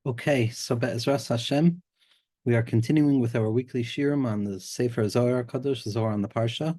Okay, so Be'ezras Hashem, we are continuing with our weekly shirim on the Sefer Zohar Kadosh, Zohar on the Parsha,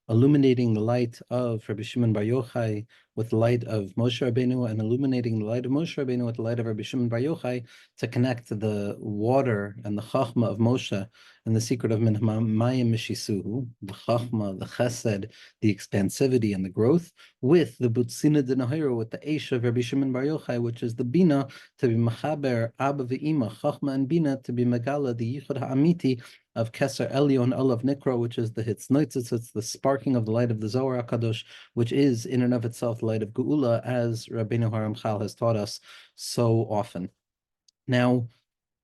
illuminating the light of Rabbi Shimon Bar Yochai with the light of Moshe Rabbeinu, and illuminating the light of Moshe Rabbeinu with the light of Rabbi Shimon Bar Yochai to connect the water and the Chachma of Moshe and the secret of Min Mayim Mishisuhu, the Chachma, the Chesed, the expansivity and the growth, with the Butzina de Nahira, with the Eish of Rabbi Shimon Bar Yochai, which is the Bina, to be Machaber, Abba Ve'ima, Chachma and Bina, to be Megala, the Yichud Ha'amiti, of Keser Elyon Olav Nikra, which is the Hitznoitzitz, it's the sparking of the light of the Zohar HaKadosh, which is in and of itself the light of Geula, as Rabbeinu Haramchal has taught us so often. Now,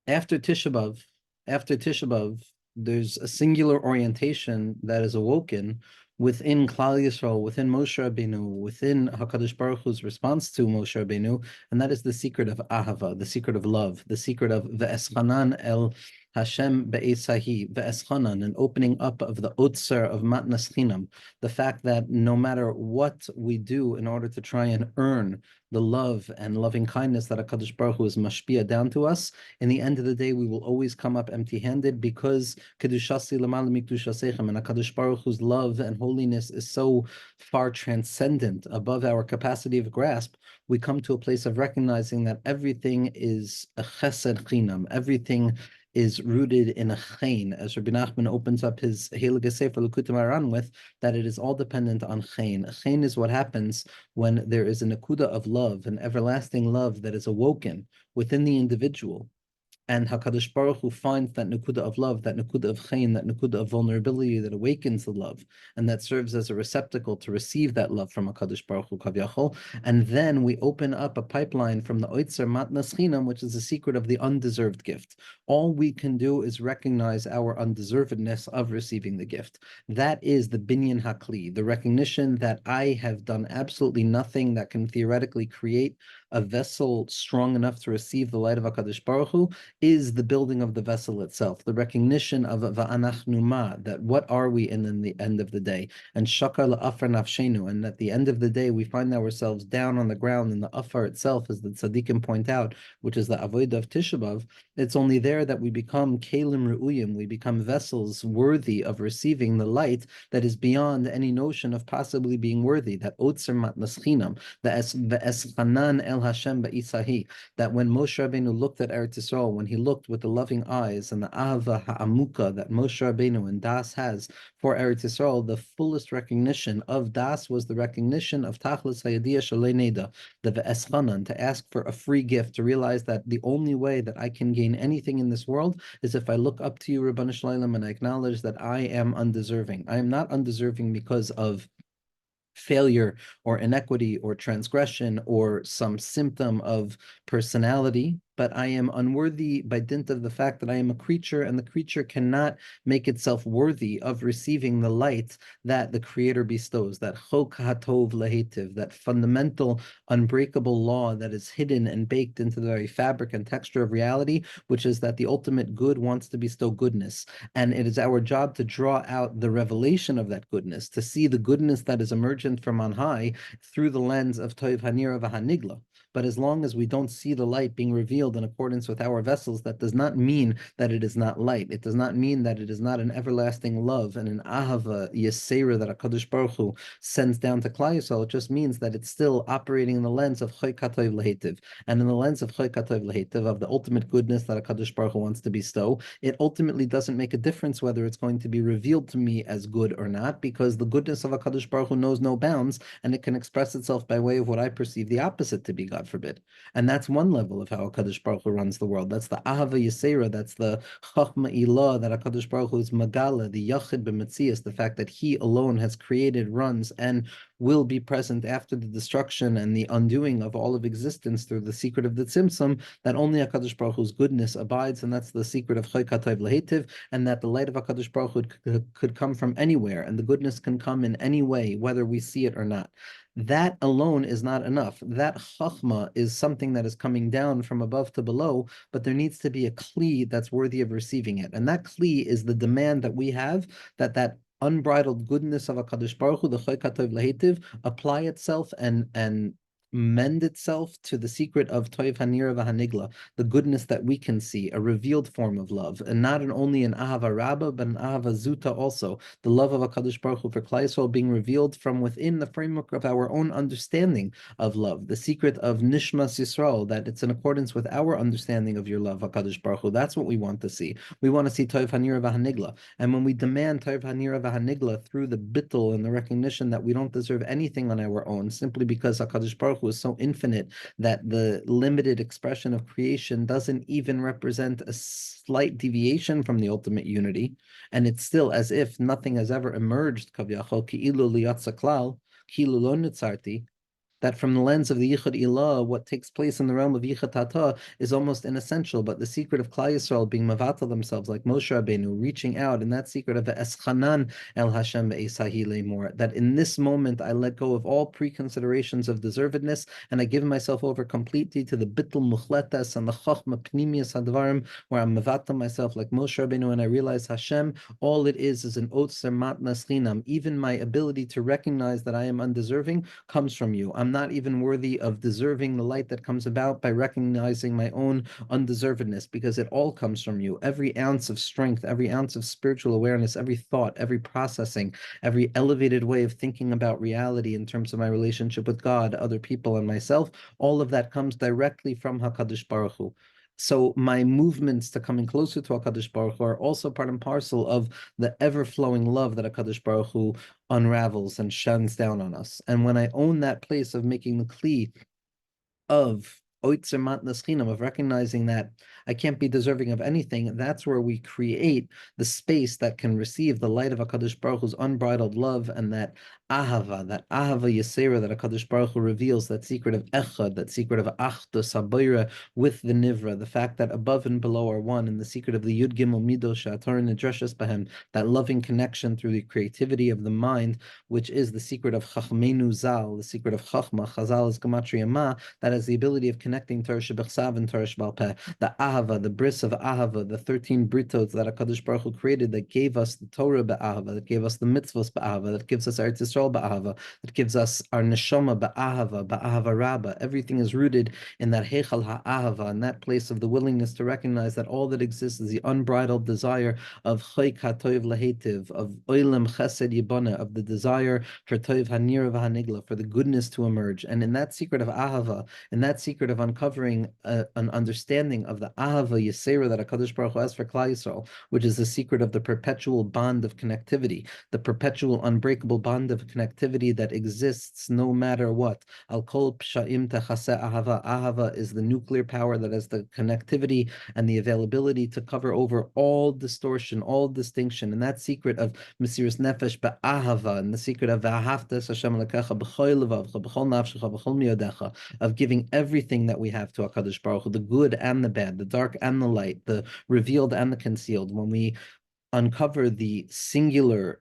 after Tisha B'Av, there's a singular orientation that is awoken within Klal Yisrael, within Moshe Rabbeinu, within HaKadosh Baruch Hu's response to Moshe Rabbeinu, and that is the secret of Ahava, the secret of love, the secret of Ve'eschanan el Hashem be'esahi, ve'eschanan, an opening up of the otzer of matnas chinam, the fact that no matter what we do in order to try and earn the love and loving kindness that HaKadosh Baruch Hu is mashpia down to us, in the end of the day, we will always come up empty-handed, because kedushasi l'mala mikdushaseichem, and HaKadosh Baruch Hu's love and holiness is so far transcendent above our capacity of grasp. We come to a place of recognizing that everything is a chesed chinam, everything is rooted in a chen, as Rabbi Nachman opens up his Heilige Sefer Likutei Moharan with, that it is all dependent on chen. A chen is what happens when there is a nakuda of love, an everlasting love that is awoken within the individual. And HaKadosh Baruch Hu finds that nakuda of love, that nakuda of chen, that nakuda of vulnerability that awakens the love, and that serves as a receptacle to receive that love from HaKadosh Baruch Hu Kavyachol. And then we open up a pipeline from the Oitzer Matnas Chinam, which is the secret of the undeserved gift. All we can do is recognize our undeservedness of receiving the gift. That is the binyan hakli, the recognition that I have done absolutely nothing that can theoretically create a vessel strong enough to receive the light of HaKadosh Baruch Hu, is the building of the vessel itself, the recognition of va'anachnu ma, that what are we in the end of the day, and shakar la'afar nafshenu, and at the end of the day we find ourselves down on the ground in the afar itself, as the tzaddikim point out, which is the avodah of Tisha B'Av. It's only there that we become kelim re'uyim, we become vessels worthy of receiving the light that is beyond any notion of possibly being worthy, that otzer matnas chinam, the eschanan el Hashem ba'isahi, that when Moshe Rabbeinu looked at Eretz Yisrael, when he looked with the loving eyes and the ahava ha'amuka that Moshe Rabbeinu and Das has for Eretz Yisrael, the fullest recognition of Das was the recognition of Tachlis Hayadiyah Shalei Neda, the Ve'eschanan, to ask for a free gift, to realize that the only way that I can gain anything in this world is if I look up to you, Ribbon Shleilim, and I acknowledge that I am undeserving. I am not undeserving because of failure or inequity or transgression or some symptom of personality, but I am unworthy by dint of the fact that I am a creature, and the creature cannot make itself worthy of receiving the light that the Creator bestows, that chok hatov lehetiv, that fundamental, unbreakable law that is hidden and baked into the very fabric and texture of reality, which is that the ultimate good wants to bestow goodness. And it is our job to draw out the revelation of that goodness, to see the goodness that is emergent from on high through the lens of Toiv Hanira V'Hanigla. But as long as we don't see the light being revealed in accordance with our vessels, that does not mean that it is not light. It does not mean that it is not an everlasting love and an ahava yesera that HaKadosh Baruch Hu sends down to Klal Yisrael. It just means that it's still operating in the lens of Choy Katov Lehetiv. And in the lens of Choy Katov Lehetiv, of the ultimate goodness that HaKadosh Baruch Hu wants to bestow, it ultimately doesn't make a difference whether it's going to be revealed to me as good or not, because the goodness of HaKadosh Baruch Hu knows no bounds, and it can express itself by way of what I perceive the opposite to be, God forbid. And that's one level of how HaKadosh Baruch Hu runs the world. That's the Ahava Yisera, that's the Chachma Ilah, that HaKadosh Baruch Hu is Magala, the Yachid B'Metzias, the fact that He alone has created, runs, and will be present after the destruction and the undoing of all of existence through the secret of the Tzimtzum, that only HaKadosh Baruch Hu's goodness abides, and that's the secret of Choy Katov Lehetiv, and that the light of HaKadosh Baruch Hu could come from anywhere, and the goodness can come in any way, whether we see it or not. That alone is not enough. That chachma is something that is coming down from above to below, but there needs to be a kli that's worthy of receiving it. And that kli is the demand that we have, that unbridled goodness of HaKadosh Baruch Hu, the Choy Katov Lehetiv, apply itself and mend itself to the secret of Toiv Hanira v'Hanigla, the goodness that we can see, a revealed form of love, and not only an Ahava Rabbah, but an Ahava Zuta also, the love of HaKadosh Baruch Hu for Klal Yisrael being revealed from within the framework of our own understanding of love, the secret of Nishmas Yisrael, that it's in accordance with our understanding of your love, HaKadosh Baruch Hu. That's what we want to see. We want to see Toiv Hanira v'Hanigla. And when we demand Toiv Hanira v'Hanigla through the bittul and the recognition that we don't deserve anything on our own, simply because HaKadosh Baruch Hu is so infinite that the limited expression of creation doesn't even represent a slight deviation from the ultimate unity, and it's still as if nothing has ever emerged, kavyachol, ki'ilu liyatza klal, ki'ilu lo nitzarti, that from the lens of the Yichud Ilah, what takes place in the realm of Yichud Tata is almost inessential, but the secret of Klal Yisrael being mavatal themselves, like Moshe Rabbeinu, reaching out, and that secret of the Eschanan El Hashem Be'esahi Leimor, that in this moment I let go of all preconsiderations of deservedness, and I give myself over completely to the Bittul Muchletas and the Chochma Pnimius Hadvarim, where I'm mavatal myself like Moshe Rabbeinu, and I realize Hashem, all it is an Otzer Matnas Chinam. Even my ability to recognize that I am undeserving comes from you. I'm not even worthy of deserving the light that comes about by recognizing my own undeservedness, because it all comes from you. Every ounce of strength, every ounce of spiritual awareness, every thought, every processing, every elevated way of thinking about reality in terms of my relationship with God, other people, and myself, all of that comes directly from HaKadosh Baruch Hu. So my movements to coming closer to HaKadosh Baruch Hu are also part and parcel of the ever-flowing love that HaKadosh Baruch Hu unravels and shines down on us. And when I own that place of making the kli of oitzer matnas chinam, of recognizing that I can't be deserving of anything, that's where we create the space that can receive the light of HaKadosh Baruch Hu's unbridled love, and that ahava yisera that HaKadosh Baruch Hu reveals, that secret of echad, that secret of achdus habayra with the nivra, the fact that above and below are one, and the secret of the yud gimel midos she'ator nidreshes behem, that loving connection through the creativity of the mind, which is the secret of chachmenu zal, the secret of chachma. Chazal is gematria ma, that has the ability of connecting Torah Shebechsav and Torah Shebal Peh, the Ahava, the bris of Ahava, the 13 britot that HaKadosh Baruch Hu created, that gave us the Torah be'Ahava, that gave us the mitzvos be'Ahava, that gives us Eretz Yisrael be'Ahava, that gives us our neshama be'Ahava Rabbah. Everything is rooted in that Heichal ha'Ahava, in that place of the willingness to recognize that all that exists is the unbridled desire of Choik HaToiv Lahetiv, of Oilem Chesed Yibana, of the desire for Toiv Hanira v'Hanigla, for the goodness to emerge. And in that secret of Ahava, and that secret of uncovering an understanding of the Ahava Yisera that HaKadosh Baruch Hu has for Klal Yisrael, which is the secret of the perpetual bond of connectivity, the perpetual unbreakable bond of connectivity that exists no matter what. Al kol psha'im techaseh ahava. Ahava is the nuclear power that has the connectivity and the availability to cover over all distortion, all distinction. And that secret of Mesiras Nefesh ba'ahava, and the secret of v'ahavta Hashem Elokecha b'chol levavcha b'chol nafshecha b'chol miyodecha, of giving everything that we have to HaKadosh Baruch Hu, the good and the bad, the dark and the light, the revealed and the concealed. When we uncover the singular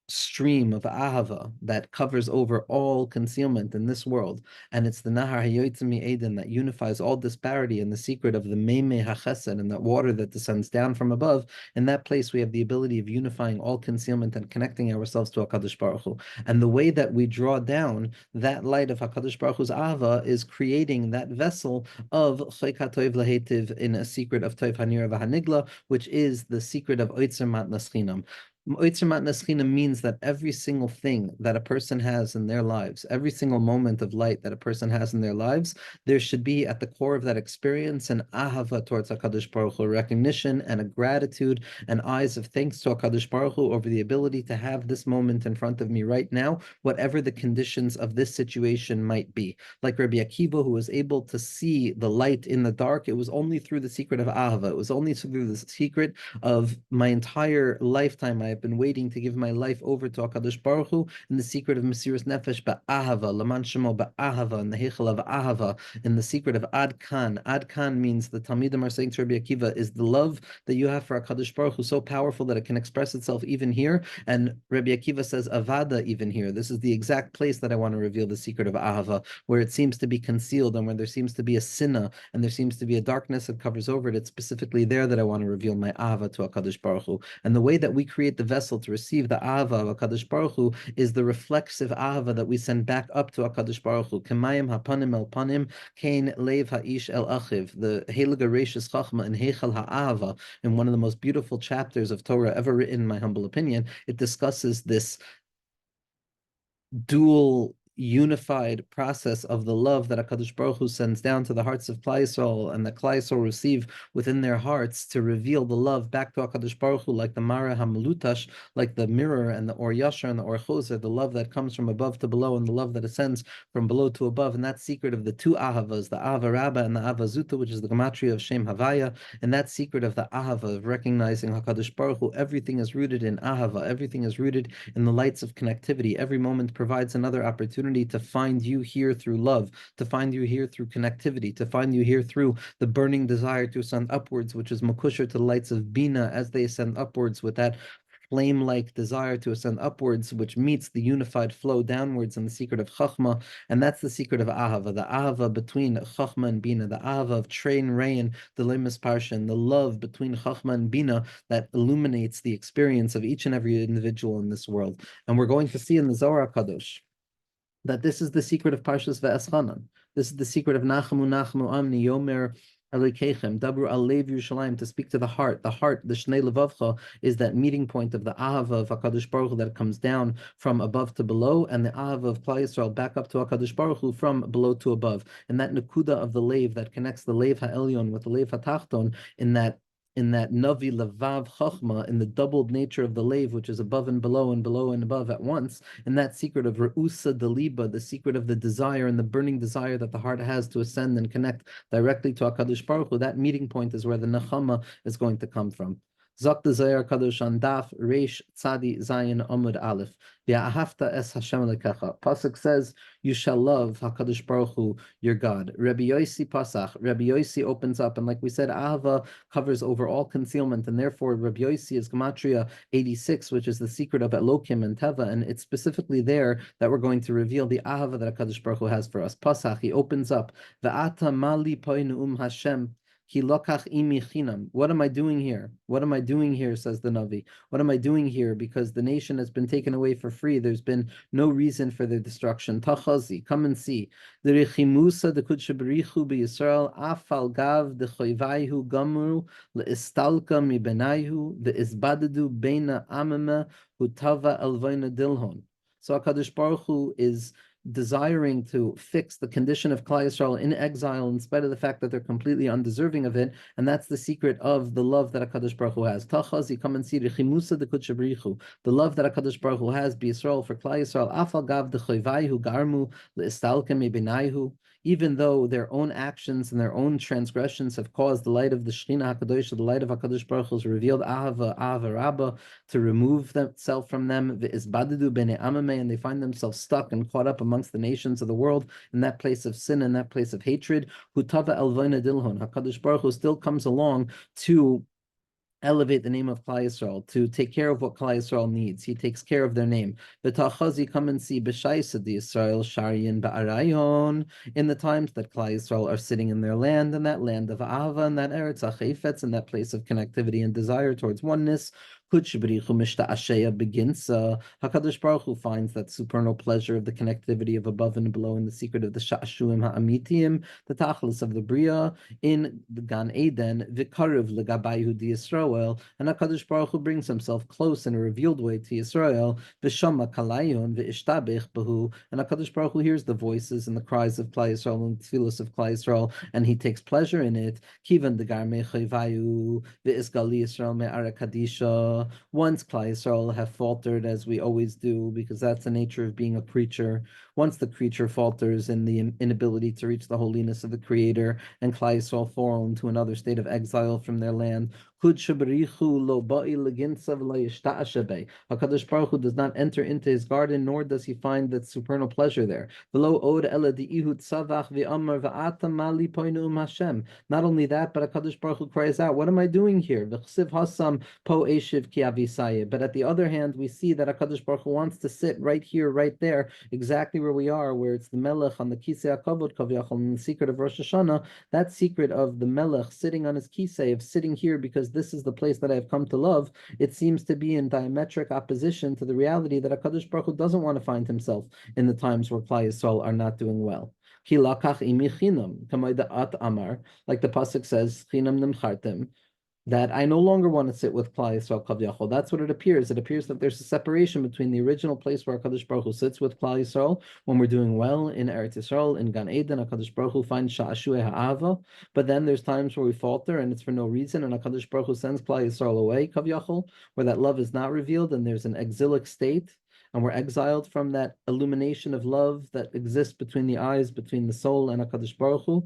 stream of ahava that covers over all concealment in this world, and it's the Nahar Hayotzim Eden that unifies all disparity, and the secret of the Meimei HaChesed, and that water that descends down from above. In that place, we have the ability of unifying all concealment and connecting ourselves to HaKadosh Baruch Hu. And the way that we draw down that light of HaKadosh Baruch Hu's ahava is creating that vessel of Choik HaToiv Lahetiv in a secret of Toiv Hanira v'Hanigla, which is the secret of Oitzer Matnas Chinam. Oitzer Matnas Chinam means that every single thing that a person has in their lives, every single moment of light that a person has in their lives, there should be at the core of that experience an ahava towards HaKadosh Baruch Hu, recognition and a gratitude and eyes of thanks to HaKadosh Baruch Hu over the ability to have this moment in front of me right now, whatever the conditions of this situation might be. Like Rabbi Akiva, who was able to see the light in the dark, it was only through the secret of ahava. It was only through the secret of my entire lifetime. I've been waiting to give my life over to HaKadosh Baruch Hu in the secret of Mesiras Nefesh ba'ahava, Laman Shemo ba'ahava, in the Heichal of ahava, in the secret of Ad Kan. Ad Kan means, the Talmidim are saying to Rabbi Akiva, is the love that you have for HaKadosh Baruch Hu so powerful that it can express itself even here. And Rabbi Akiva says avada even here. This is the exact place that I want to reveal the secret of ahava, where it seems to be concealed and where there seems to be a sinna and there seems to be a darkness that covers over it. It's specifically there that I want to reveal my ahava to HaKadosh Baruch Hu. And the way that we create the vessel to receive the ahava of HaKadosh Baruch Hu is the reflexive ahava that we send back up to HaKadosh Baruch Hu. Kemayim hapanim el panim, kain lev ha'ish el achiv. The Heilige Reishis Chachma in Heichal ha'ahava, in one of the most beautiful chapters of Torah ever written, in my humble opinion, it discusses this dual unified process of the love that HaKadosh Baruch Hu sends down to the hearts of Klal Yisrael, and that Klal Yisrael receive within their hearts to reveal the love back to HaKadosh Baruch Hu, like the Mara HaMelutash, like the mirror and the Or Yashar and the Or Choser, the love that comes from above to below and the love that ascends from below to above. And that secret of the two Ahavas, the Ahava Rabbah and the Ahava Zuta, which is the gematria of Shem Havaya, and that secret of the Ahava, of recognizing HaKadosh Baruch Hu, everything is rooted in Ahava, everything is rooted in the lights of connectivity. Every moment provides another opportunity to find you here through love, to find you here through connectivity, to find you here through the burning desire to ascend upwards, which is makusher to the lights of Bina as they ascend upwards, with that flame-like desire to ascend upwards, which meets the unified flow downwards in the secret of Chachma. And that's the secret of Ahava, the Ahava between Chachma and Bina, the Ahava of Train Rain, the Lemus Parsha, the love between Chachma and Bina that illuminates the experience of each and every individual in this world. And we're going to see in the Zohar Kadosh that this is the secret of Parshas Ve'eschanan. This is the secret of Nachamu Nachamu Amni Yomer Elokeichem Dabru Alev Yerushalayim, to speak to the heart. The heart, the Shnei Levavcha, is that meeting point of the Ahava of HaKadosh Baruch Hu that comes down from above to below, and the Ahava of Klal Yisrael back up to HaKadosh Baruch Hu from below to above. And that Nakuda of the Lev that connects the Lev HaElyon with the Lev HaTachton, in that Navi Levav Chachma, in the doubled nature of the Lev, which is above and below and below and above at once, and that secret of Re'usa Deliba, the secret of the desire and the burning desire that the heart has to ascend and connect directly to HaKadosh Baruch Hu, that meeting point is where the Nechama is going to come from. Zok the Zohar Kadosh on Daf Reish Tzadi Zayin Amud Aleph. V'ahavta es Hashem lekecha. Pasuk says, "You shall love Hakadosh Baruch Hu, your God." Rabbi Yossi Pasach. Rabbi Yossi opens up, and like we said, Ahava covers over all concealment, and therefore Rabbi Yossi is gematria 86, which is the secret of Elokim and Teva, and it's specifically there that we're going to reveal the Ahava that Hakadosh Baruch Hu has for us. Pasach. He opens up, "V'ata mali poinu Hashem." What am I doing here? What am I doing here, says the Navi. What am I doing here? Because the nation has been taken away for free. There's been no reason for their destruction. Tachazi, come and see. The Rechimusa de Kudshabarichu be Yisrael, Afal Gav de Choivaihu Gamru, Le Istalka mi Benaihu, the Isbadadu Beina Amama, Hutava Elvaina Dilhon. So HaKadosh Baruch Hu is desiring to fix the condition of Klal Yisrael in exile, in spite of the fact that they're completely undeserving of it, and that's the secret of the love that HaKadosh Baruch Hu has. Tachazi, come and see Rechimusa de Kudshabrichu, the love that HaKadosh Baruch Hu has, be Yisrael for Klal Yisrael. Afal gav de Choivaihu garmu leistalkem ebinaihu. Even though their own actions and their own transgressions have caused the light of the Shekhinah HaKadosh, the light of HaKadosh Baruch Hu's revealed Ahava Rabbah, to remove themselves from them, V'isbadadu b'nei amameh, and they find themselves stuck and caught up amongst the nations of the world in that place of sin and that place of hatred. Hutava elvoina dilhon. HaKadosh Baruch Hu still comes along to elevate the name of Klal Yisrael, to take care of what Klal Yisrael needs. He takes care of their name. V'tachazi, come and see b'shaisa di Yisrael shariyin ba'arayon, in the times that Klal Yisrael are sitting in their land, and that land of Ahava, and that Eretz HaChefetz, and that place of connectivity and desire towards oneness. Begins. HaKadosh Baruch Hu finds that supernal pleasure of the connectivity of above and below in the secret of the Sha'ashuim Ha'amitiyim, the Tachlis of the Bria, in the Gan Eden, V'karev L'gabayhu di Yisrael, and HaKadosh Baruch Hu brings himself close in a revealed way to Yisrael, V'shama Kalayon V'ishtabich Bahu, and HaKadosh Baruch Hu hears the voices and the cries of Klal Yisrael and the tefillos of Klal Yisrael, and he takes pleasure in it. Kivan Degar Mechoivayu V'isgali Yisrael Me'ara Kadisha. Once Klal Yisrael have faltered, as we always do, because that's the nature of being a creature. Once the creature falters in the inability to reach the holiness of the Creator, and Klal Yisrael fall into another state of exile from their land, HaKadosh Baruch Hu does not enter into his garden, nor does he find that supernal pleasure there. Not only that, but HaKadosh Baruch Hu cries out, what am I doing here? But at the other hand, we see that HaKadosh Baruch Hu wants to sit right here, right there, exactly where we are, where it's the Melech on the Kisei HaKavod Kavyachol, and the secret of Rosh Hashanah, that secret of the Melech sitting on his Kisei, of sitting here because this is the place that I have come to love, it seems to be in diametric opposition to the reality that HaKadosh Baruch Hu doesn't want to find himself in the times where Klal Yisrael are not doing well. Ki lakach imi chinam, amar, like the pasuk says, chinam nimchartem, that I no longer want to sit with Klal Yisrael Kavyachol. That's what it appears. It appears that there's a separation between the original place where HaKadosh Baruch Hu sits with Klal Yisrael when we're doing well in Eretz Yisrael, in Gan Eden, HaKadosh Baruch Hu finds Sha'ashuei Ha'ava, but then there's times where we falter and it's for no reason, and HaKadosh Baruch Hu sends Klal Yisrael away, Kavyachol, where that love is not revealed and there's an exilic state, and we're exiled from that illumination of love that exists between the eyes, between the soul and HaKadosh Baruch Hu.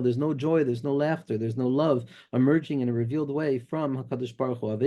There's no joy, there's no laughter, there's no love emerging in a revealed way from HaKadosh Baruch Hu.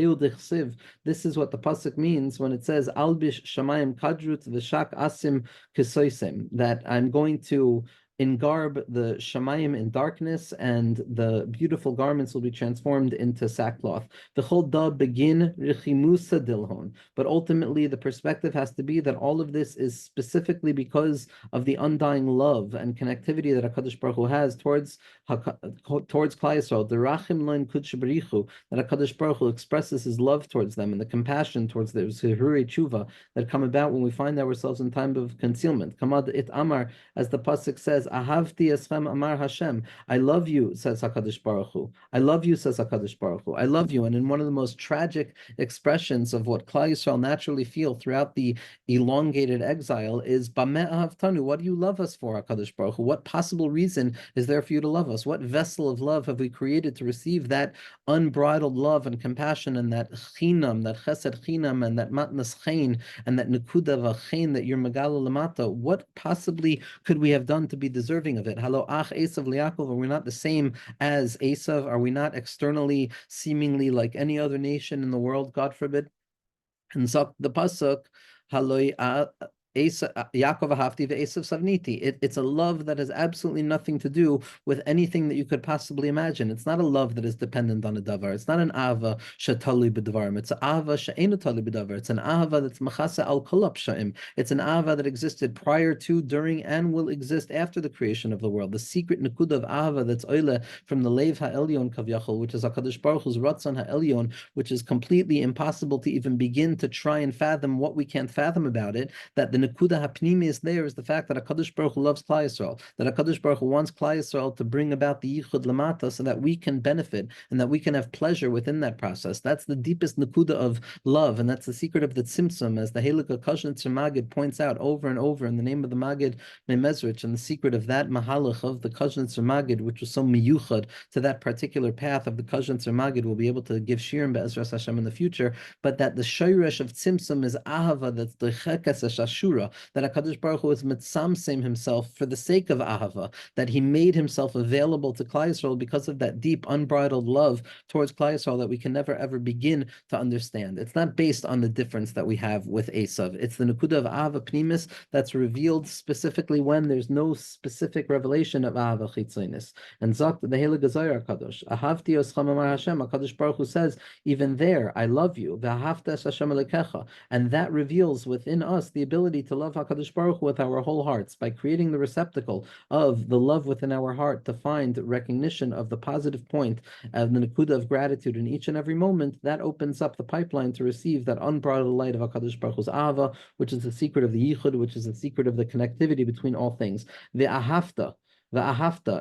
This is what the pasuk means when it says, Albish Shamayim Kadrut V'Shak Asim Kisoisem, that I'm going to engarb the shamayim in darkness, and the beautiful garments will be transformed into sackcloth. The whole da begin richimusa dilhon. But ultimately, the perspective has to be that all of this is specifically because of the undying love and connectivity that HaKadosh Baruch Hu has towards Klal Yisrael, the rachim loin kudshabarichu, that HaKadosh Baruch Hu expresses his love towards them and the compassion towards their zehurei tshuva that come about when we find ourselves in time of concealment. Kamad it amar, as the pasuk says, Ahavti eschem amar Hashem. I love you, says HaKadosh Baruch Hu. I love you, says HaKadosh Baruch Hu. I love you. And in one of the most tragic expressions of what Klal Yisrael naturally feel throughout the elongated exile is, Bameh ahavtanu. What do you love us for, HaKadosh Baruch Hu? What possible reason is there for you to love us? What vessel of love have we created to receive that unbridled love and compassion, and that chinam, that chesed chinam, and that matnas chen, and that nekuda v'chein that you're megala lamata? What possibly could we have done to be deserving of it? Halo ach Esav liYaakov, are we not the same as Esav? Are we not externally seemingly like any other nation in the world, God forbid? And so the pasuk, Haloi Yaakov Ahavti ve'Esav Savniti. It's a love that has absolutely nothing to do with anything that you could possibly imagine. It's not a love that is dependent on a davar. It's not an ava shatali b'dvarim. It's an ava she'enu tali b'davar. It's an ava that's machasa al kolap sha'im. It's an ava that existed prior to, during, and will exist after the creation of the world. The secret nekuda of ava that's oile from the leiv ha'elyon kavyachol, which is HaKadosh Baruch Hu's ratzon ha'elyon, which is completely impossible to even begin to try and fathom what we can't fathom about it. That the nekuda hapnimi is there is the fact that HaKadosh Baruch Hu loves Klal Yisrael, that HaKadosh Baruch Hu wants Klal Yisrael to bring about the yichud lamata so that we can benefit and that we can have pleasure within that process. That's the deepest nekuda of love, and that's the secret of the tzimtzum, as the Halakha Kazhnitzer Magid points out over and over in the name of the Magid Memezrich, and the secret of that mahalach of the Kazhnitzer Magid, which was so miyuchad to that particular path of the Kazhnitzer Magid. We'll be able to give shirim be'ezras Hashem in the future, but that the shoyresh of tzimtzum is ahava, that's the chekas ashura, that HaKadosh Baruch Hu is mitzamsem himself for the sake of ahava, that he made himself available to Klal Yisrael because of that deep, unbridled love towards Klal Yisrael that we can never ever begin to understand. It's not based on the difference that we have with Esav. It's the nekuda of ahava pnimis that's revealed specifically when there's no specific revelation of ahava chitzonis. And Zok, the Heilige Zohar Kadosh, ahavti oscham amar Hashem, HaKadosh Baruch Hu says, even there, I love you, v'ahavta es Hashem elekecha, and that reveals within us the ability to love HaKadosh Baruch Hu with our whole hearts by creating the receptacle of the love within our heart to find recognition of the positive point of the nekuda of gratitude in each and every moment. That opens up the pipeline to receive that unbridled light of HaKadosh Baruch Hu's Ava, which is the secret of the Yichud, which is the secret of the connectivity between all things. The Ahafta,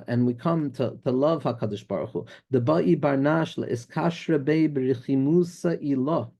and we come to love HaKadosh Baruch Hu. The Ba'i Barnash Iskashra Bei B'Richimusa Ilah,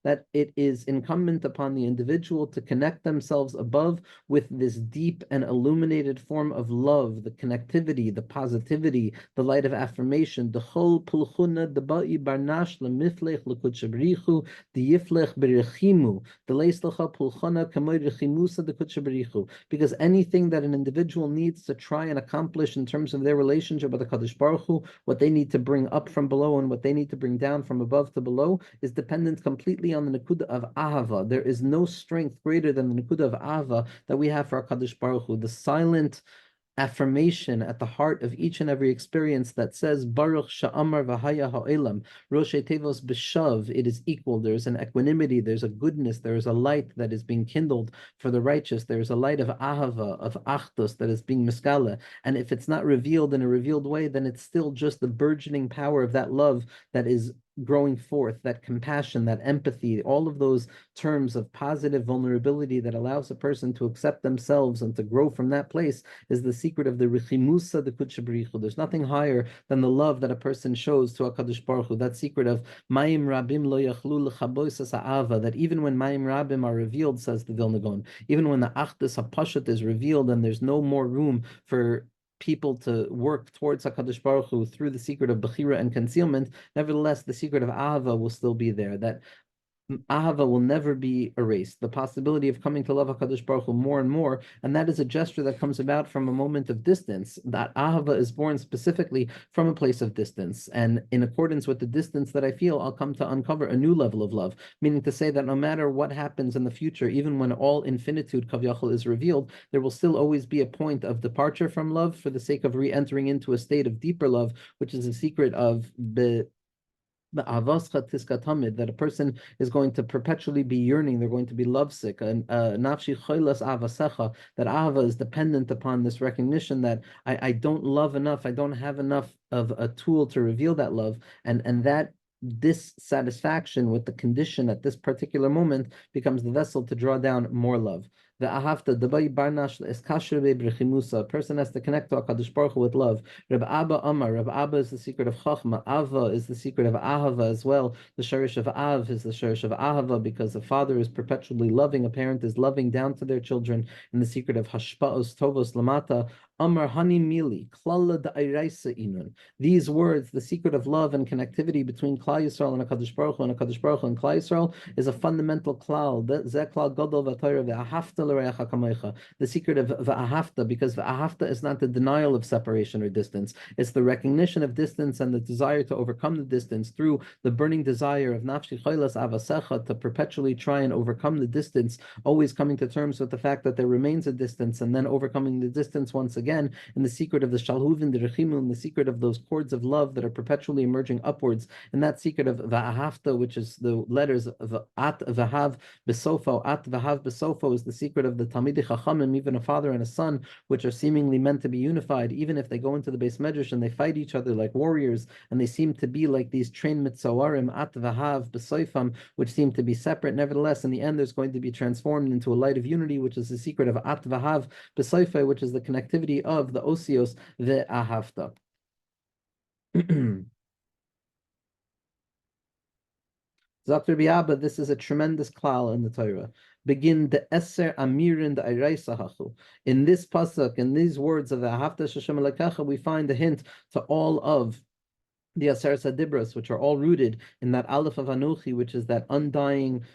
that it is incumbent upon the individual to connect themselves above with this deep and illuminated form of love, the connectivity, the positivity, the light of affirmation, the chol pulchuna deba'i barnash lemiflech lekutchabrichu, the yiflech berichimu, the leislecha pulchuna kamoy rechimusa de kutchabrichu. Because anything that an individual needs to try and accomplish in terms of their relationship with the Kadosh Baruch Hu, what they need to bring up from below and what they need to bring down from above to below, is dependent completely on the nekuda of ahava. There is no strength greater than the nekuda of ahava that we have for HaKadosh Baruch Hu, the silent affirmation at the heart of each and every experience that says Baruch Sha'amar V'Haya Ha'elam Roshei Tevos B'Shav. It is equal. There's an equanimity. There's a goodness. There is a light that is being kindled for the righteous. There is a light of Ahava, of Achdus, that is being miskala. And if it's not revealed in a revealed way, then it's still just the burgeoning power of that love that is growing forth, that compassion, that empathy, all of those terms of positive vulnerability that allows a person to accept themselves and to grow from that place is the secret of the Richimusa de Kutshabrichu. There's nothing higher than the love that a person shows to HaKadosh Baruch Hu, that secret of Mayim Rabim lo yachlu lechabois ha'ava, that even when Mayim Rabim are revealed, says the Vilna Gaon, even when the Achdus HaPashat is revealed and there's no more room for people to work towards HaKadosh Baruch Hu through the secret of Bechira and concealment, nevertheless, the secret of Ahava will still be there, that Ahava will never be erased. The possibility of coming to love HaKadosh Baruch Hu more and more, and that is a gesture that comes about from a moment of distance. That Ahava is born specifically from a place of distance, and in accordance with the distance that I feel, I'll come to uncover a new level of love, meaning to say that no matter what happens in the future, even when all infinitude Kavyachal is revealed, there will still always be a point of departure from love for the sake of re-entering into a state of deeper love, which is a secret of that a person is going to perpetually be yearning, they're going to be lovesick, and nafshi choilas avasecha, that ava is dependent upon this recognition that I don't love enough, I don't have enough of a tool to reveal that love, and that dissatisfaction with the condition at this particular moment becomes the vessel to draw down more love. The ahavta dabai barnash eskasher bebrichimusa. A person has to connect to HaKadosh Baruch Hu with love. Reb Abba Amar. Reb Abba is the secret of Chachma. Ava is the secret of Ahava as well. The sherish of Av is the sherish of Ahava, because the father is perpetually loving. A parent is loving down to their children. In the secret of Hashpaos Tovos Lamata. Amar Hani Mili, Klala Da'iraisa Inun. These words, the secret of love and connectivity between Klal Yisrael and HaKadosh Baruch Hu, and HaKadosh Baruch Hu and Klal Yisrael, is a fundamental klal. Zeh klal gadol v'Torah ve'ahavta l'reacha kamecha. The secret of v'ahavta, because v'ahavta is not the denial of separation or distance. It's the recognition of distance and the desire to overcome the distance through the burning desire of nafshi choilas avasecha, to perpetually try and overcome the distance, always coming to terms with the fact that there remains a distance, and then overcoming the distance once again, in the secret of the shalhuvin, the rechimun, the secret of those cords of love that are perpetually emerging upwards, and that secret of va'ahavta, which is the letters of at vahav besofo. At vahav besofo is the secret of the talmidei chachamim, even a father and a son, which are seemingly meant to be unified, even if they go into the base medrash and they fight each other like warriors, and they seem to be like these trained mitzawarim at vahav besofam, which seem to be separate. Nevertheless, in the end, there's going to be transformed into a light of unity, which is the secret of at vahav besofa, which is the connectivity of the osios ve'ahavta. Dr. Biaba, this is a tremendous klal in the Torah. Begin the Eser Amirin the Iraisahachu. In this pasuk, in these words of the Ahavta Shashem Elakacha, we find a hint to all of the Aseret Adibros, which are all rooted in that Aleph of Anuchi, which is that undying,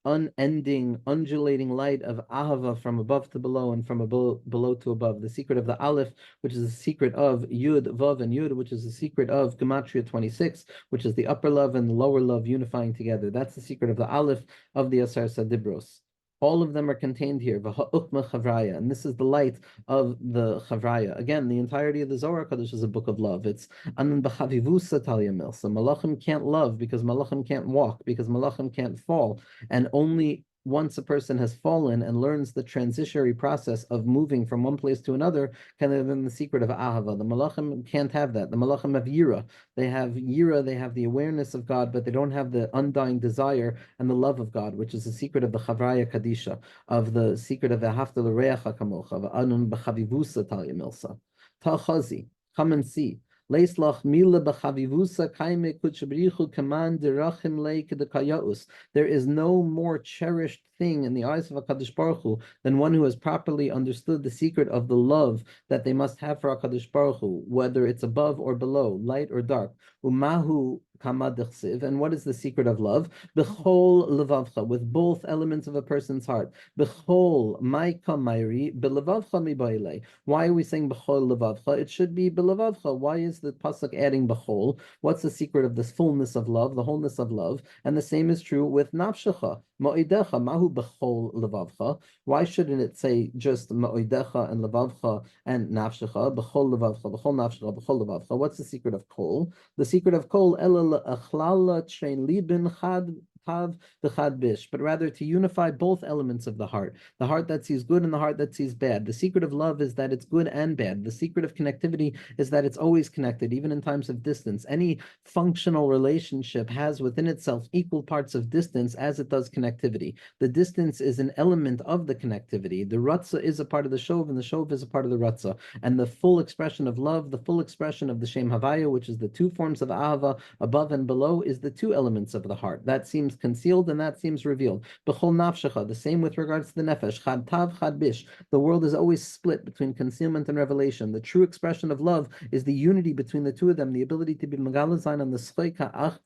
unending, undulating light of Ahava from above to below and from below to above. The secret of the Aleph, which is the secret of Yud, Vav, and Yud, which is the secret of Gematria 26, which is the upper love and the lower love unifying together. That's the secret of the Aleph of the Aseret Adibros. All of them are contained here, and this is the light of the Chavraya. Again, the entirety of the Zohar Kadosh is a book of love. It's Anan b'chavivusa talya milsa. Malachim can't love because Malachim can't walk, because Malachim can't fall, and only once a person has fallen and learns the transitionary process of moving from one place to another, can then the secret of Ahava. The Malachim can't have that. The Malachim have Yira. They have Yira, they have the awareness of God, but they don't have the undying desire and the love of God, which is the secret of the Chavraya Kadisha, of the secret of the Hafta l'Reacha Kamocha, of Anun b'chavivusa talya milsa. Talchazi, come and see. Leislach mila b'chavivusa kaime kutchabrichu kaman derachim leik dekayaus. There is no more cherished thing in the eyes of HaKadosh Baruch Hu than one who has properly understood the secret of the love that they must have for HaKadosh Baruch Hu, whether it's above or below, light or dark. Umahu kamadechsiv, and what is the secret of love? B'chol levavcha, with both elements of a person's heart. B'chol maika mayri, b'levavcha mibayle. Why are we saying b'chol levavcha? It should be b'levavcha. Why is the pasuk adding b'chol? What's the secret of this fullness of love, the wholeness of love? And the same is true with nafshecha. Ma'idecha, mahu b'chol levavcha. Why shouldn't it say just ma'idecha and levavcha and nafshecha, b'chol levavcha, b'chol nafshecha, b'chol levavcha? What's the secret of kol? The secret of kol, ela achlala trein libin chad tav v'chad bish, but rather to unify both elements of the heart that sees good and the heart that sees bad. The secret of love is that it's good and bad. The secret of connectivity is that it's always connected, even in times of distance. Any functional relationship has within itself equal parts of distance as it does connectivity. The distance is an element of the connectivity. The Ratzah is a part of the Shov, and the Shov is a part of the Ratzah. And the full expression of love, the full expression of the Shem Havaya, which is the two forms of Ahava, above and below, is the two elements of the heart. That seems concealed and that seems revealed. B'chol nafshecha, the same with regards to the nefesh. Chad tav, chad bish. The world is always split between concealment and revelation. The true expression of love is the unity between the two of them, the ability to be megalazine on the schoik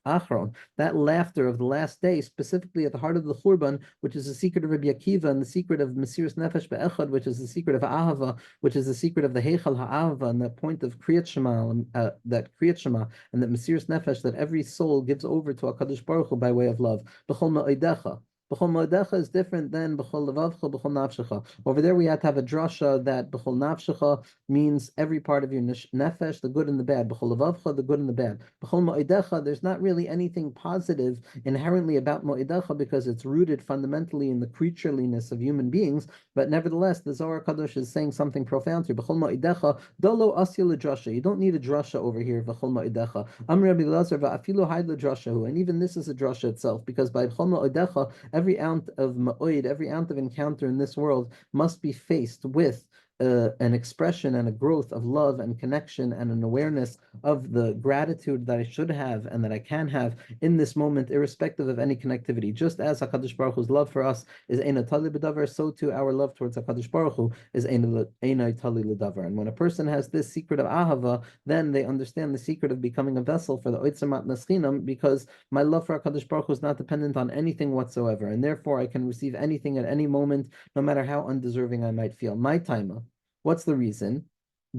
achron, that laughter of the last day, specifically at the heart of the Churban, which is the secret of Rabbi Akiva, and the secret of Mesiras Nefesh Be'echad, which is the secret of Ahava, which is the secret of the Heichal Ha'ahava, and the point of Kriyat Shema, that Kriyat Shema, and that Mesiras Nefesh, that every soul gives over to HaKadosh Baruch Hu by way of love. B'chol ma'odecha. B'chol Moedecha is different than B'chol Levavcha, B'chol Nafshecha. Over there we have to have a drasha that B'chol Nafshecha means every part of your nefesh, the good and the bad. B'chol Levavcha, the good and the bad. B'chol Moedecha, there's not really anything positive inherently about Moedecha because it's rooted fundamentally in the creatureliness of human beings, but nevertheless, the Zohar Kadosh is saying something profound here. B'chol Moedecha, dolo asya l'drasha. You don't need a drasha over here, B'chol Moedecha. Amr Rabbi Lazar va'afilu haid l'drashahu. And even this is a drasha itself, because by B'chol Moedecha, every ounce of ma'oid, every ounce of encounter in this world must be faced with an expression and a growth of love and connection and an awareness of the gratitude that I should have and that I can have in this moment, irrespective of any connectivity. Just as HaKadosh Baruch Hu's love for us is Eina Tali B'davar, so too our love towards HaKadosh Baruch Hu is Eina Tali L'davar. And when a person has this secret of Ahava, then they understand the secret of becoming a vessel for the Oitzamat Naschinam, because my love for HaKadosh Baruch Hu is not dependent on anything whatsoever, and therefore I can receive anything at any moment, no matter how undeserving I might feel. My time. What's the reason?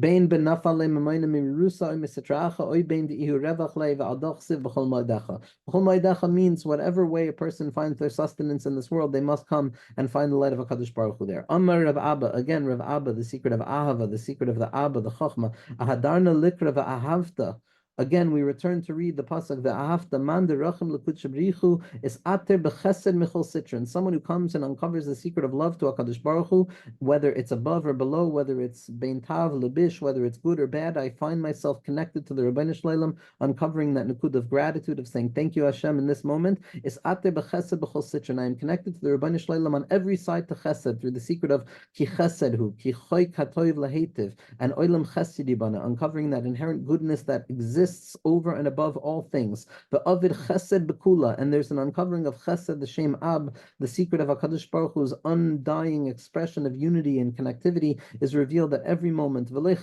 Bein ben nafale memoina mirusa oy misatracha oy bein deihu revach le va'adochsiv b'chol ma'adecha. B'chol ma'adecha means whatever way a person finds their sustenance in this world, they must come and find the light of HaKadosh Baruch Hu there. Amar Rav Abba, again Rav Abba, the secret of Ahava, the secret of the Abba, the Chochma. Ahadarna likra va'ahavta. Again, we return to read the pasuk, the Ahafta man derachim lekut shabrichu is ater bechesed michol sitrin. Someone who comes and uncovers the secret of love to HaKadosh Baruch Hu, whether it's above or below, whether it's bein tav lebish, whether it's good or bad, I find myself connected to the Rebbeinu Shleilim, uncovering that nikud of gratitude, of saying thank you Hashem in this moment. Is ater bechesed bechol sitrin. I am connected to the Rebbeinu Shleilim on every side to chesed, through the secret of ki chesed hu, ki choy katoiv lahetiv, and oilam chesidibana, uncovering that inherent goodness that exists over and above all things. The Avid Chesed Bekula, and there's an uncovering of Chesed, the Shem Ab, the secret of HaKadosh Baruch Hu's undying expression of unity and connectivity is revealed at every moment. And at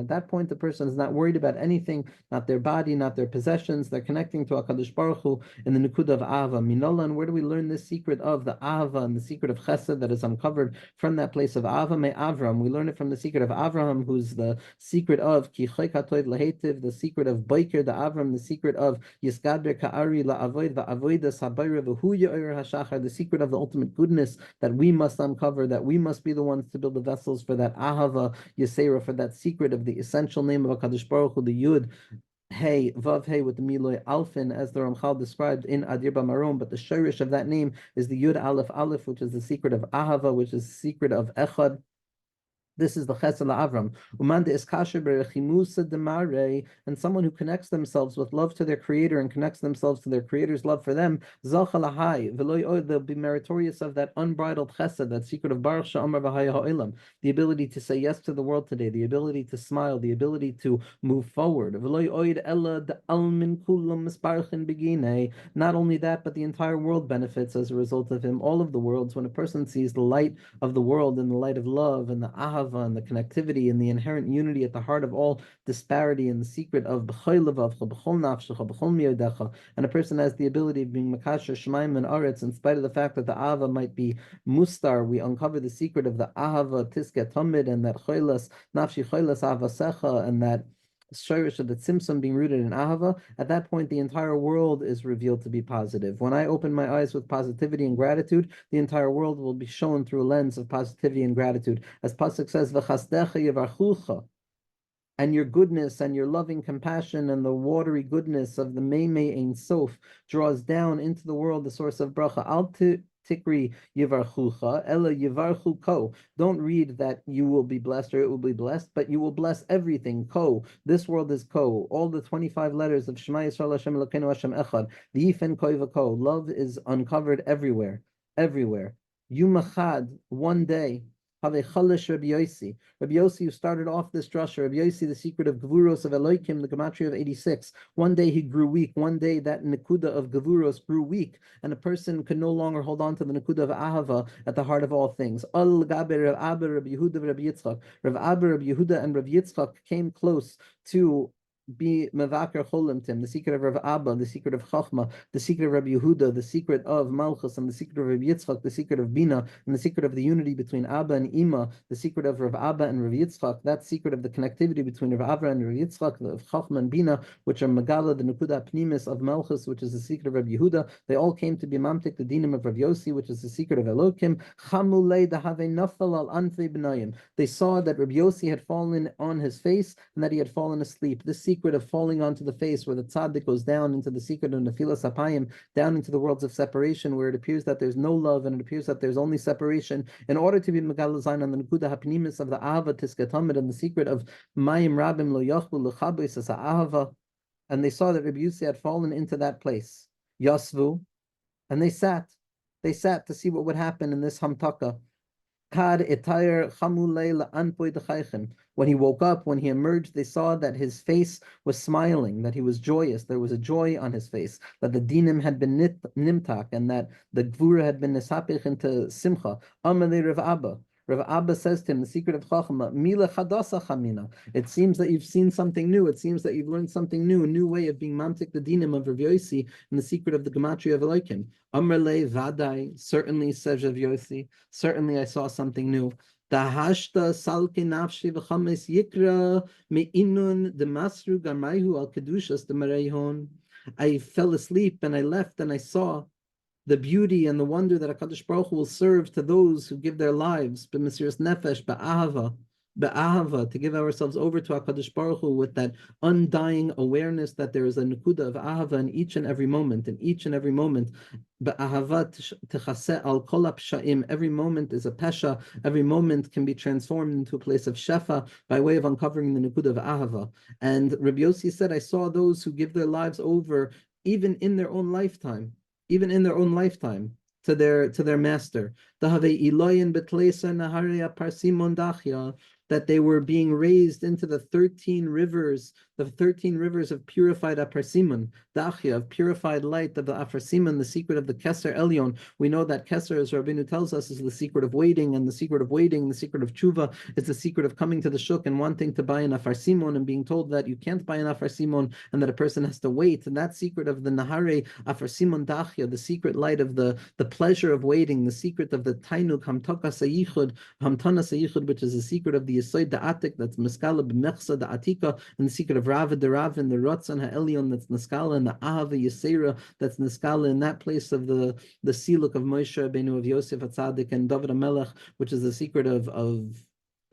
that point, the person is not worried about anything, not their body, not their possessions. They're connecting to HaKadosh Baruch Hu in the Nukud of Ava. Minola, and where do we learn this secret of the Ava and the secret of Chesed that is uncovered from that place of Ava? Me Avram. We learn it from the secret of Avraham, who's the secret of Ki Choykatoiv Lahetiv, the secret of Baiker the Avram, the secret of Yiskadber Ka'ari La'avoid Va'avoidas Habayra V'hu Yo'er HaShachar, the secret of the ultimate goodness that we must uncover, that we must be the ones to build the vessels for that Ahava Yisera, for that secret of the essential name of HaKadosh Baruch Hu, the Yud Hey, Vav Hey with the Miloy Alfin, as the Ramchal described in Adir Bamarom, but the shirish of that name is the Yud Aleph Aleph, which is the secret of Ahava, which is the secret of Echad. This is the Chesed Avram. Umande is kasher berechimusa demare, and someone who connects themselves with love to their Creator and connects themselves to their Creator's love for them, zachalahai v'loy oid, they'll be meritorious of that unbridled Chesed, that secret of Baruch Sha'amar v'haya ha'olam, the ability to say yes to the world today, the ability to smile, the ability to move forward. V'loy oid ella d'almin kulam misparchin begine. Not only that, but the entire world benefits as a result of him. All of the worlds, when a person sees the light of the world and the light of love and the ahav and the connectivity and the inherent unity at the heart of all disparity and the secret of b'chol levavcha, b'chol nafshecha, b'chol miyodecha, and a person has the ability of being makasher shemaim and aretz, in spite of the fact that the ahava might be mustar, we uncover the secret of the ahava tiske tamid, and that choilas nafshi choilas avasecha, and that shirish of the tzimtzum being rooted in ahava, at that point the entire world is revealed to be positive. When I open my eyes with positivity and gratitude, the entire world will be shown through a lens of positivity and gratitude. As Pasuk says, "V'chasdecha yivarchucha," and your goodness and your loving compassion and the watery goodness of the Meimei Ein Sof draws down into the world the source of bracha. Al tikri yivarchucha, ela yivarchu ko. Don't read that you will be blessed or it will be blessed, but you will bless everything. Ko. This world is ko. All the 25 letters of Shema Yisrael Hashem Elokeinu Hashem Echad. The Yifen Koi V'Ko. Love is uncovered everywhere. Everywhere. Yumachad, one day. Have a chalish Rabbi Yossi. Rabbi Yossi, who started off this drasha, Rabbi Yossi, the secret of Gevuros of Elohim, the gematria of 86. One day he grew weak. One day that Nekuda of Gevuros grew weak, and a person could no longer hold on to the Nekuda of Ahava at the heart of all things. Al Gaber Rav Abba, Rabbi Yehuda, Rabbi Yitzchak. Rav Abba, Rabbi Yehuda, and Rabbi Yitzchak came close to be Mevaker Cholimtim, the secret of Rav Abba, the secret of Chachma, the secret of Rabbi Yehuda, the secret of Malchus, and the secret of Rabbi Yitzchak, the secret of Bina, and the secret of the unity between Abba and Ima, the secret of Rav Abba and Rav Yitzchak, that secret of the connectivity between Rav Abba and Rav Yitzchak, of Chachma and Bina, which are Megala, the Nukuda Pnimis of Malchus, which is the secret of Rabbi Yehuda. They all came to be Mamtik, the Dinim of Rav Yossi, which is the secret of Elokim. Chamulei dahave nafal al anfei b'nayim. They saw that Rabbi Yossi had fallen on his face and that he had fallen asleep. This secret of falling onto the face, where the tzaddik goes down into the secret of Nefilas Apayim, down into the worlds of separation, where it appears that there's no love and it appears that there's only separation, in order to be Megal Zayin on the Nekuda Hapnimis of the Ahava Tiskatamid and the secret of Mayim Rabim Lo Yachbu Lechabis as Ahava. And they saw that Rabbi Yossi had fallen into that place. Yasvu, and they sat. They sat to see what would happen in this Hamtaka. When he woke up, when he emerged, they saw that his face was smiling, that he was joyous. There was a joy on his face, that the dinim had been nimtak, and that the gvura had been nisapich into simcha. Amalei Rav Abba. Rav Abba says to him, the secret of Chachma, Mila Chadasa Chamina. It seems that you've seen something new. It seems that you've learned something new, a new way of being mamtik the dinim of Rav Yossi and the secret of the gematria of Elohim. Amrle Vadai, certainly, says Rav Yossi, certainly I saw something new. Dahashta salke nafshi v'chames yikra me'inun demasru gamayhu al kedushas demarehon. I fell asleep and I left and I saw the beauty and the wonder that HaKadosh Baruch Hu will serve to those who give their lives, b'mesiras nefesh, ba'ahava, to give ourselves over to HaKadosh Baruch Hu with that undying awareness that there is a nekuda of ahava in each and every moment, ba'ahava techaseh al kol ha'psha'im. Every moment is a pesha, every moment can be transformed into a place of shefa by way of uncovering the nekuda of ahava. And Rabbi Yossi said, I saw those who give their lives over even in their own lifetime, to their master. That they were being raised into the 13 rivers of purified aparsimon, dachia, of purified light of the aparsimon, the secret of the Keser Elyon. We know that Keser, as Rabbeinu tells us, is the secret of waiting, and the secret of waiting, the secret of tshuva, is the secret of coming to the shuk and wanting to buy an aparsimon and being told that you can't buy an aparsimon and that a person has to wait. And that secret of the nahare aparsimon dachia, the secret light of the pleasure of waiting, the secret of the tainuk hamtana sayichud, which is the secret of the Yisoid Da'atik, that's Meskala b'mechsa Da'atika, and the secret of Rava Deravin, the Ratzon Ha'elion, that's Neskala, and the Ahava Yisera, that's Neskala in that place of the Siluk of Moshe Rabbeinu, of Yosef HaTzadik, and David HaMelech, which is the secret of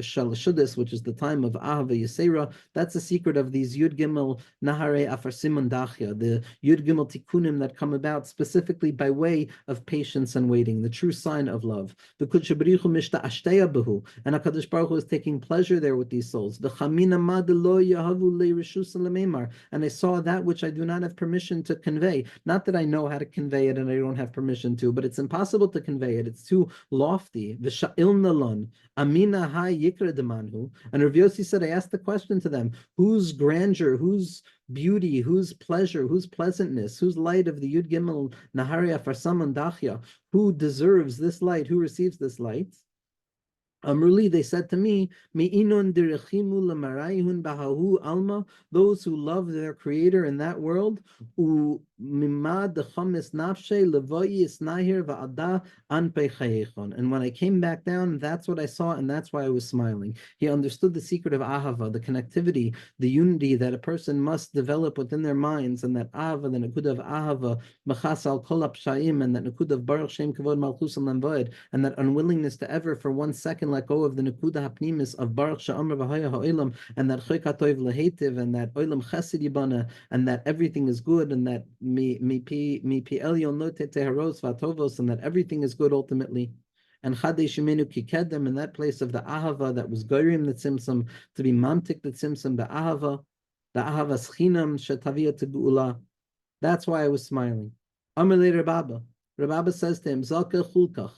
Shalashudis, which is the time of Ahava Yisera. That's the secret of these Yud Gimel Nahare Afarsimon Dachya, the Yud Gimel Tikkunim that come about specifically by way of patience and waiting, the true sign of love. The Kudshabrichu Mishta Ashteya Behu, and HaKadosh Baruch Hu is taking pleasure there with these souls. The Chamina Madelo Yahavu Le Rishus Lememar, and I saw that which I do not have permission to convey. Not that I know how to convey it and I don't have permission to, but it's impossible to convey it. It's too lofty. V'sha'il nalon Amina Hai Yikra Demanhu. And Rav Yossi said, I asked the question to them, whose grandeur, whose beauty, whose pleasure, whose pleasantness, whose light of the Yud Gimel Naharia Farsaman Dachya, who deserves this light, who receives this light? Amruli, they said to me, Me'inon dirichimu lemaraihun bahahu alma, those who love their creator in that world, u mimad dechamis nafshe levoyis nahir va'ada anpei chayechon. And when I came back down, that's what I saw, and that's why I was smiling. He understood the secret of ahava, the connectivity, the unity that a person must develop within their minds, and that ahava, the nakud of ahava, machas al kol hapshaim, and that nakud of baruch shem kavod malchus and lamvoed, and that unwillingness to ever for 1 second let go of the Nakuda Hapnimis of Baruch Sha'amr V'Haya Ha'olam, and that Choyka Toiv Lehetiv, and that Olam Chesed Yibana, and that everything is good, and that Mi Pi Elyon Lo Teteharos V'Atovos, and that everything is good ultimately. And Chadei Shemenu Kikedem, in that place of the Ahava that was Goyrim the Tzimtzum, to be Mamtik the Tzimtzum, the Ahava Schinam Shetavia Tegu'ula. That's why I was smiling. Amalei Rababa. Rababa says to him, Zaka Chulkach.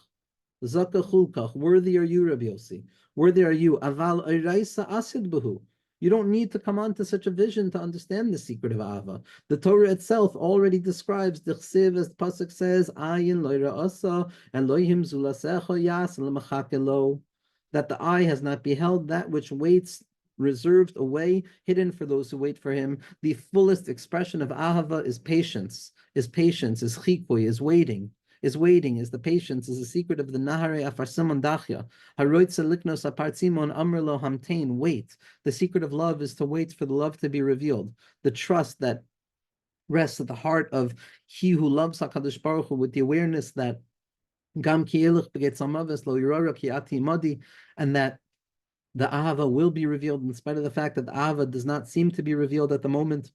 Zaka chulkach, worthy are you, Rabbi Yossi. Worthy are you. Aval oiraisa asid behu. You don't need to come on to such a vision to understand the secret of Ava. The Torah itself already describes the chsiv, as the pasuk says, ayin loira asa and loihim zulasecha yas lemachakelo, that the eye has not beheld that which waits, reserved away, hidden for those who wait for him. The fullest expression of Ahava is patience, is chikui, is waiting. Is the patience, is the secret of the Nahare Afarsimon Dachya. Haroitza Liknos Apartzimon Amrlo Hamtain, wait. The secret of love is to wait for the love to be revealed. The trust that rests at the heart of he who loves HaKadosh Baruch Hu, with the awareness that Gam Ki Elach Begetz Amaves Lo Yirara Ki Ati Madi, and that the Ahava will be revealed in spite of the fact that the Ahava does not seem to be revealed at the moment.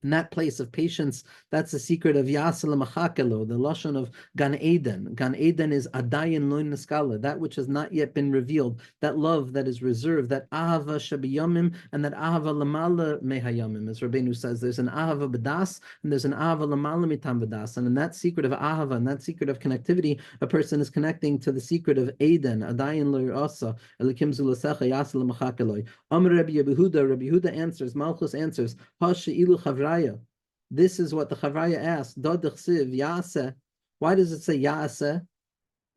In that place of patience, that's the secret of Yasel Machakelo, the lashon of Gan Eden. Gan Eden is Adayin Loin Neskala, that which has not yet been revealed, that love that is reserved, that Ahava Shabiyamim, and that Ahava Lamala Mehayamim. As Rabbeinu says, there's an Ahava Badas, and there's an Ahava Lamala Mitam Badas. And in that secret of Ahava, and that secret of connectivity, a person is connecting to the secret of Eden, Adayin Loir Asa, Elikim Zulasecha Yasel Machakeloi. Amr Rabbi Yehuda answers, Malchus answers, Hashi'ilu Chavra. This is what the Chavraya asked. Why does it say Ya'aseh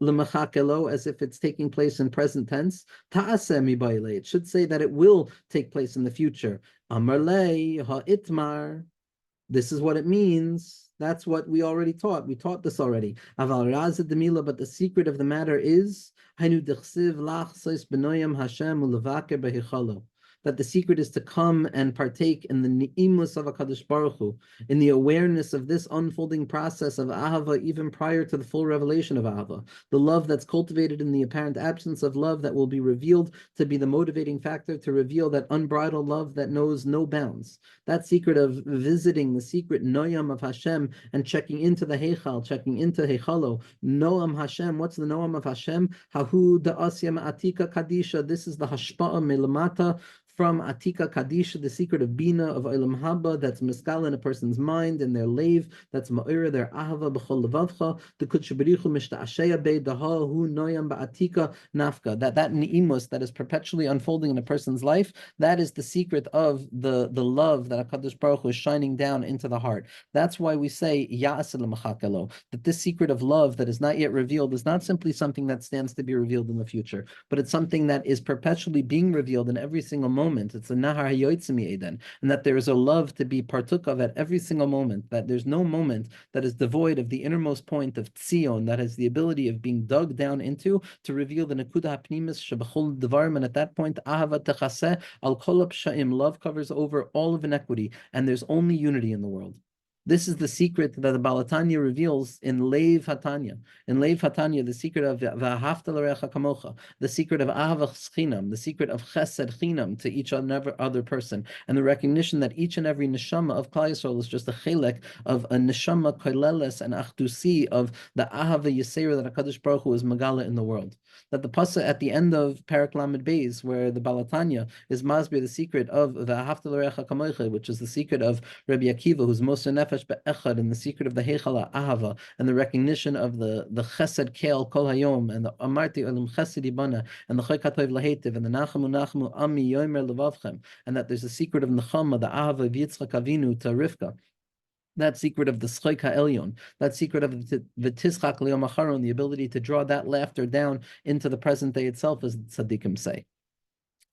l'machakelo as if it's taking place in present tense? Ta'aseh mibayle. It should say that it will take place in the future. Amarle ha'itmar. This is what it means. That's what we already taught. We taught this already. Aval razed demila, but the secret of the matter is Hainu dechsiv lach sois benoyam Hashem ulevaker behichalo, that the secret is to come and partake in the ni'imus of HaKadosh Baruch Hu, in the awareness of this unfolding process of Ahava, even prior to the full revelation of Ahava, the love that's cultivated in the apparent absence of love that will be revealed to be the motivating factor to reveal that unbridled love that knows no bounds. That secret of visiting the secret Noyam of Hashem and checking into the Heichal, checking into Heichalo, Noam Hashem. What's the Noam of Hashem? Hahu da'asyam atika kadisha. This is the Hashpa'a melamata, from Atika Kadisha, the secret of Bina, of Olam Haba, that's Miskal in a person's mind, and their lave, that's Ma'ira, their Ahava, B'chol Levavcha, the Kutshabarichu, Mishta'asheya Be, Daha, Hu, Noyam, Ba'atika, Nafka, that Ni'imus that is perpetually unfolding in a person's life, that is the secret of the love that HaKadosh Baruch Hu is shining down into the heart. That's why we say, Ya'asel Machakelo, that this secret of love that is not yet revealed is not simply something that stands to be revealed in the future, but it's something that is perpetually being revealed in every single moment. It's a Nahar Hayotzimi Eden, and that there is a love to be partook of at every single moment, that there's no moment that is devoid of the innermost point of Tzion, that has the ability of being dug down into to reveal the Nekuda HaPnimis Shebachol Devarim, and at that point, Ahava Techaseh Al Kol Psha'im, love covers over all of iniquity, and there's only unity in the world. This is the secret that the Balatanya reveals in Leiv Hatanya. In Leiv Hatanya, the secret of V'ahavta l'recha kamocha, the secret of Ahavas Chinam, the secret of Chesed Chinam to each and every other person, and the recognition that each and every neshama of Klal Yisrael is just a chelek of a neshama koileles and achdusi of the Ahava Yisera that HaKadosh Baruch Hu is Megala in the world. That the pasuk at the end of Parak Lamed Beis, where the Balatanya is masbir the secret of V'ahavta l'recha kamocha, which is the secret of Rabbi Akiva, who's Moser Nefesh be'echad, in the secret of the Heichal Ahava, and the recognition of the Chesed Keil Kol Hayom, and the Amarti Olam Chesed Ibana, and the Choykatov Lahetiv, and the Nachamu Ami Yomer Levavchem, and that there's a secret of Nechama, the Ahava of Yitzchak Avinu to Rivka. that secret of the Schoik HaElyon, that secret of the Tischak Liyom Acharon, the ability to draw that laughter down into the present day itself, as tzaddikim say.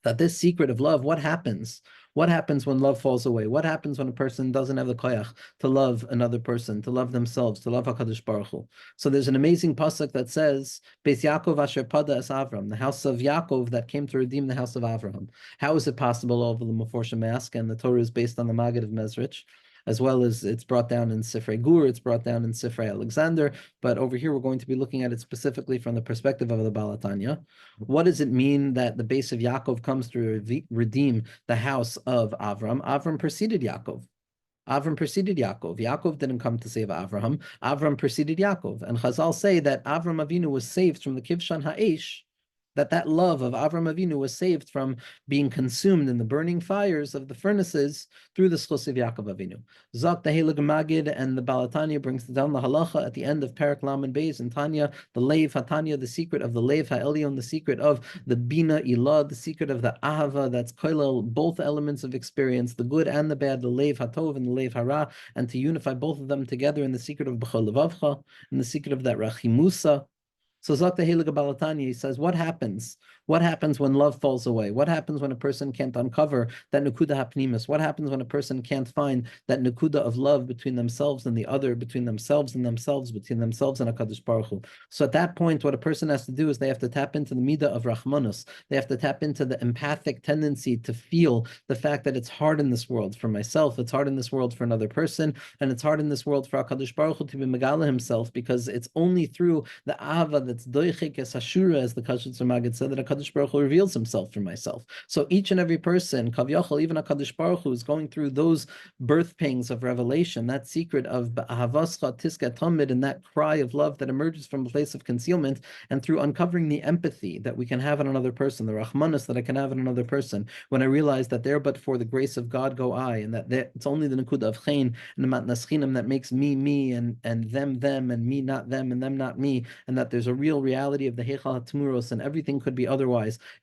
That this secret of love, what happens? What happens when love falls away? What happens when a person doesn't have the koyach to love another person, to love themselves, to love HaKadosh Baruch Hu? So there's an amazing pasuk that says, Beis Yaakov asher pada es Avram, the house of Yaakov that came to redeem the house of Avraham. How is it possible? All of the Meforshim ask, and the Torah is based on the Maggid of Mezrich, as well as it's brought down in Sifrei Gur, it's brought down in Sifrei Alexander, but over here we're going to be looking at it specifically from the perspective of the Baal HaTanya. What does it mean that the base of Yaakov comes to redeem the house of Avram? Avram preceded Yaakov. Avram preceded Yaakov. Yaakov didn't come to save Avraham. Avram preceded Yaakov. And Chazal say that Avram Avinu was saved from the Kivshan Ha'esh, that love of Avram Avinu was saved from being consumed in the burning fires of the furnaces through the schus of Yaakov Avinu. Zok the Heilig Magid and the Baal HaTanya brings down the halacha at the end of Perek Lamed Beis and Tanya, the Leiv HaTanya, the secret of the Leiv HaElyon, the secret of the Bina Ilah, the secret of the Ahava, that's koilel, both elements of experience, the good and the bad, the Leiv HaTov and the Leiv Hara, and to unify both of them together in the secret of B'chol Levavcha, in the secret of that Rachimusa. So Zakta Helig Baal HaTanya, he says, what happens? What happens when love falls away? What happens when a person can't uncover that Nukuda Hapnimis? What happens when a person can't find that Nukuda of love between themselves and the other, between themselves and themselves, between themselves and HaKadosh Baruch Hu? So at that point, what a person has to do is they have to tap into the Midah of Rahmanus. They have to tap into the empathic tendency to feel the fact that it's hard in this world for myself, it's hard in this world for another person, and it's hard in this world for HaKadosh Baruch Hu to be Megala himself, because it's only through the Ahava that's Doichik es Hashura, as the Kashutz Magid said, that HaKadosh Baruch Hu reveals himself for myself. So each and every person, Kavyachal, even HaKadosh Baruch Hu, is going through those birth pangs of revelation, that secret of Ahavascha Tiska Tamid, and that cry of love that emerges from a place of concealment, and through uncovering the empathy that we can have in another person, the Rahmanas that I can have in another person, when I realize that there but for the grace of God go I, and that it's only the Nakuda of Chain and the Matnas Chinam that makes me, and them, and me not them, and them not me, and that there's a real reality of the Heichal HaTmuros, and everything could be otherwise.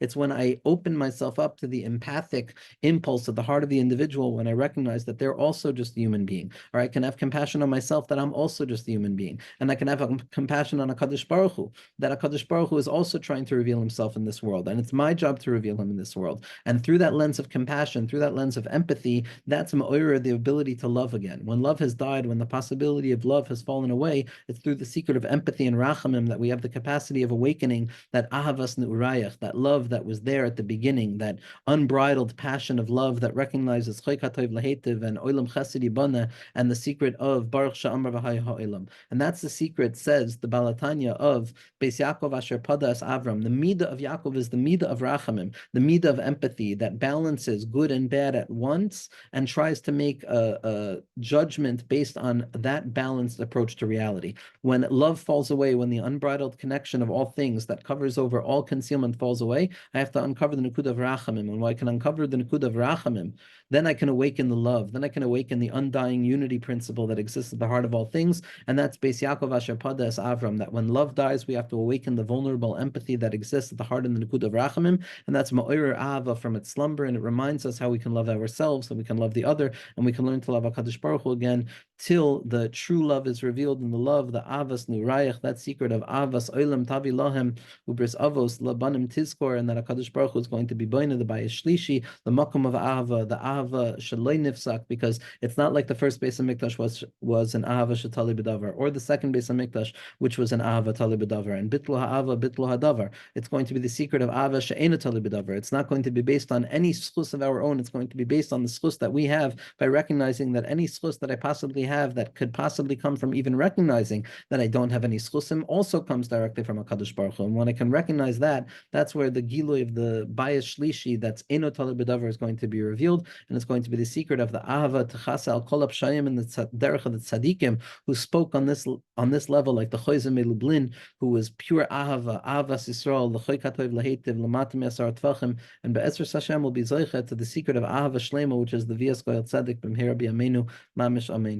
It's when I open myself up to the empathic impulse of the heart of the individual, when I recognize that they're also just a human being, or I can have compassion on myself that I'm also just a human being, and I can have compassion on HaKadosh Baruch Hu, that HaKadosh Baruch Hu is also trying to reveal himself in this world, and it's my job to reveal him in this world. And through that lens of compassion, through that lens of empathy, that's ma'oira, the ability to love again. When love has died, when the possibility of love has fallen away, it's through the secret of empathy and rachamim that we have the capacity of awakening that ahavas ne'urayach, that love that was there at the beginning, that unbridled passion of love that recognizes choy katov lahetiv and olam chesed ibana, and the secret of baruch sha'amar v'hay ha'olam. And that's the secret, says the Baal HaTanya, of Beis Yaakov asher pada es Avram. The midah of Yaakov is the midah of rachamim, the midah of empathy that balances good and bad at once and tries to make a judgment based on that balanced approach to reality. When love falls away, when the unbridled connection of all things that covers over all concealment falls away, I have to uncover the Nukud of Rachamim. And when I can uncover the Nukud of Rachamim, then I can awaken the love, then I can awaken the undying unity principle that exists at the heart of all things. And that's Beis Yaakov asher pada es Avram, that when love dies, we have to awaken the vulnerable empathy that exists at the heart of the Nukud of Rachamim. And that's Ma'orer Ahava from its slumber. And it reminds us how we can love ourselves, and we can love the other, and we can learn to love HaKadosh Baruch Hu again, till the true love is revealed in the love, the Avas Nurayach, that secret of Avas Olam Tavi Lahem Ubris Avos Labanim Tizkor, and that HaKadosh Baruch Hu is going to be Boina, the Bayis Shlishi, the Makom of Ahava, the Ahava Shaloi Nifsak, because it's not like the first Beis HaMikdash was an Ahava Shatali B'davar, or the second Beis HaMikdash, which was an Ahava Tali B'davar, and Bitlu Ha'ava, Bitlu Hadavar. It's going to be the secret of Ahava She'ena Tali B'davar. It's not going to be based on any schus of our own. It's going to be based on the schus that we have, by recognizing that any schus that I possibly have that could possibly come from even recognizing that I don't have any schusim also comes directly from HaKadosh Baruch Hu. And when I can recognize that, that's where the gilui of the Bayis Shlishi, that's Eno Talib B'davar, is going to be revealed, and it's going to be the secret of the Ahava Techasa Al Kol Pshayim and the Derech of the Tzadikim, who spoke on this level, like the Choyzem Lublin, who was pure Ahava, Avas Yisrael, the Choy Katov Lahetiv, Lamatim Yasar Tvachim, and Be'ezras Hashem will be Zoichet to the secret of Ahava Shlema, which is the Vias Goyal Tzadik B'mhera B'Yameinu Mamish Amen.